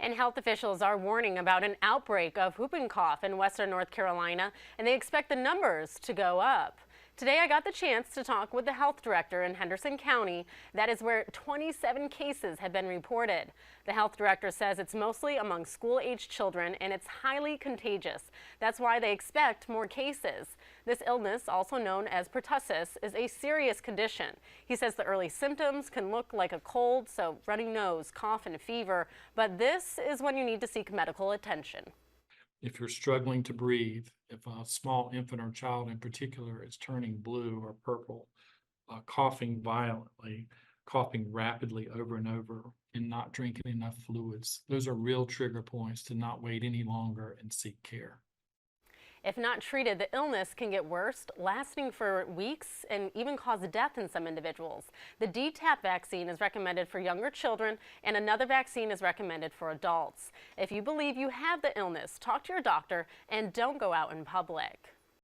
And health officials are warning about an outbreak of whooping cough in western North Carolina, and they expect the numbers to go up. Today I got the chance to talk with the health director in Henderson County. That is where 27 cases have been reported. The health director says it's mostly among school-aged children and it's highly contagious. That's why they expect more cases. This illness, also known as pertussis, is a serious condition. He says the early symptoms can look like a cold, so runny nose, cough, and fever, but this is when you need to seek medical attention. If you're struggling to breathe, if a small infant or child in particular is turning blue or purple, coughing violently, coughing rapidly over and over, and not drinking enough fluids, those are real trigger points to not wait any longer and seek care. If not treated, the illness can get worse, lasting for weeks and even cause death in some individuals. The DTaP vaccine is recommended for younger children, and another vaccine is recommended for adults. If you believe you have the illness, talk to your doctor and don't go out in public.